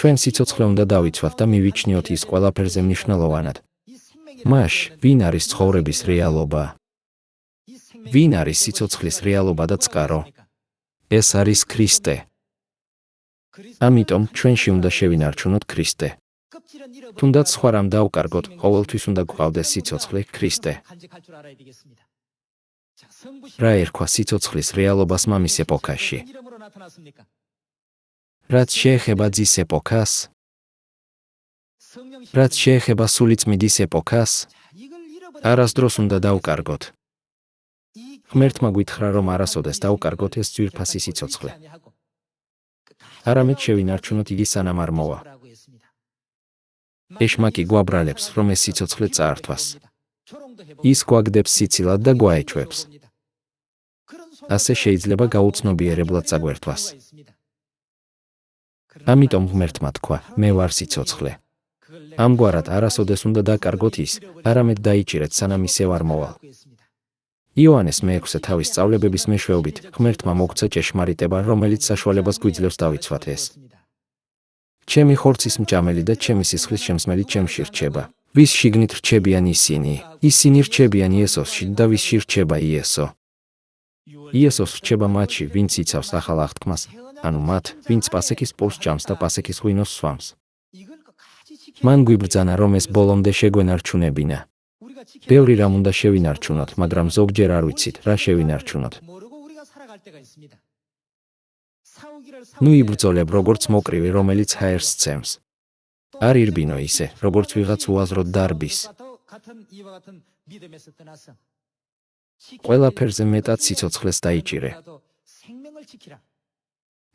ჩვენ სიცოცხლე უნდა დავიცვათ და მივიჩნიოთ ის ყველაფერზე მნიშვნელოვანად. მაშ, ვინ არის ცხოვრების რეალობა? ვინ არის სიცოცხლის რეალობა და წყარო? ეს არის ქრისტე. ამიტომ ჩვენში უნდა შევინარჩუნოთ ქრისტე. თუნდაც სხვა რამ დავკარგოთ, ყოველთვის უნდა გვყავდეს სიცოცხლე, ქრისტე. რა ერქვა სიცოცხლის რეალობას მამის ეპოქაში? რაც შეეხება ძის ეპოქას, რაც შეეხება სულიწმიდის ეპოქას, არასდროს უნდა დავკარგოთ. ღმერთმა გვითხრა, რომ არასოდეს დავკარგოთ ეს ძვირფასი სიცოცხლე. არამედ შევინარჩუნოთ იგი სანამ არ მოვა. ეშმაკი გვაბრალებს, რომ ეს სიცოცხლე წაართვას. ის გვაგდებს სიცილად და გვაეჩვევს. ასე შეიძლება გაუცნობიერებლად წაგვერთვას. ამიტომ ღმერთმა თქვა, მე ვარ სიცოცხლე. ამგვარად არასოდეს უნდა დაკარგოთ ის, არამედ დაიჭირეთ სანამ ისევ არ მოვალ. იოანეს მე-6 თავის სწავლებების მეშვეობით ღმერთმა მოგცა ჭეშმარიტება, რომელიც საშუალებას გვიძლევს დავიცვათ ეს. ჩემი ხორცის მჭამელი და ჩემი სისხლის შემსმელი ჩემში რჩება. ვის შიგნით რჩებიან ისინი რჩებიან იესოსში და ვისში რჩება იესო. იესოს რჩება მათში, ვინც იცავს ახალ აღთქმას, ანუ მათ, ვინც პასექის პურს ჭამს და პასექის ღვინოს სვამს. მან გვიბრძანა, რომ ეს ბოლომდე შეგვენარჩუნებინა. ბევრი რამ უნდა შევინარჩუნოთ, მაგრამ ზოგჯერ არ ვიცით, რა შევინარჩუნოთ. ნუ იბრძოლებ როგორც მოკრივე, რომელიც ჰაერს სცემს. არ ირბინო ისე, როგორც ვიღაც უაზროდ დარბის. ყველაფერზე მეტად სიცოცხლეს დაიჭირე.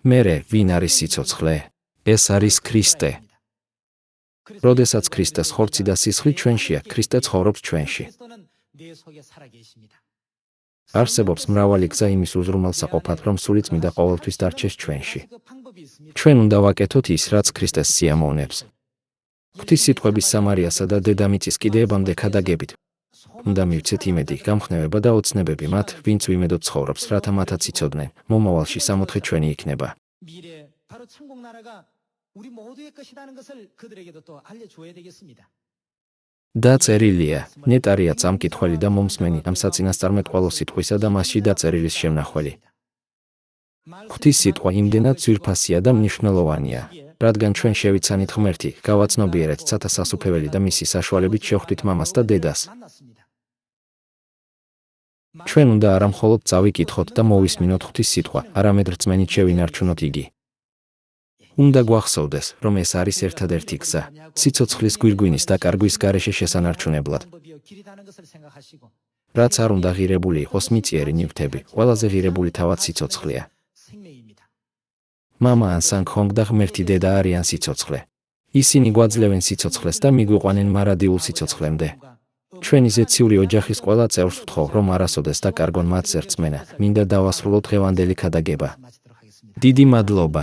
მერე, ვინ არის სიცოცხლე? ეს არის ქრისტე. როდესაც ქრისტეს ხორცი და სისხლი ჩვენშია, ქრისტე ცხოვრობს ჩვენში. არსებობს მრავალი გზა იმის უზრუნველსაყოფად, რომ სულიწმიდა ყოველთვის დარჩეს ჩვენში. ჩვენ უნდა ვაკეთოთ ის, რაც ქრისტეს სიამოვნებს. ღვთის სიტყვების სამარიასა და დედამიწის კიდეებამდე ქადაგებით. უნდა მივცეთ იმედი, გამხნევება და ოცნებები მათ, ვინც ვიმედოდ ცხოვრობს, რათა მათაც იცოდნენ, მომავალში სამოთხე ჩვენი იქნება. დაწერილია, ნეტარია წამკითხველი და მომსმენი ამ საწინასწარმეტყველო სიტყვისა და მასში დაწერილის შემნახველი. ღვთის სიტყვა იმდენად ძვირფასია და მნიშვნელოვანია, რადგან ჩვენ შევიცანით ღმერთი, გავაცნობიერეთ ცათა სასუფეველი და მისი საშუალებით შევხვდით მამას და დედას. ჩვენ უნდა არა მხოლოდ წავიკითხოთ და მოვისმინოთ ღვთის სიტყვა, არამედ რწმენით შევინარჩუნოთ იგი. უნდა გვახსოვდეს, რომ ეს არის ერთადერთი გზა, სიცოცხლის გვირგვინის დაკარგვის გარეშე შესანარჩუნებლად. რაც არ უნდა ღირებული იყოს მიწიერი ნივთები, ყველაზე ღირებული თავად სიცოცხლეა. მამა ან სანგხონგ და ღმერთი დედა არიან სიცოცხლე. ისინი გვაძლევენ სიცოცხლეს და მიგვიყვანენ მარადიულ სიცოცხლემდე. ჩვენი ზეციური ოჯახის ყველა წევრს ვთხოვ, რომ არასოდეს დაკარგონ მათზე რწმენა, მინდა დავასრულოთ დღევანდელი ქადაგება. დიდი მადლობა.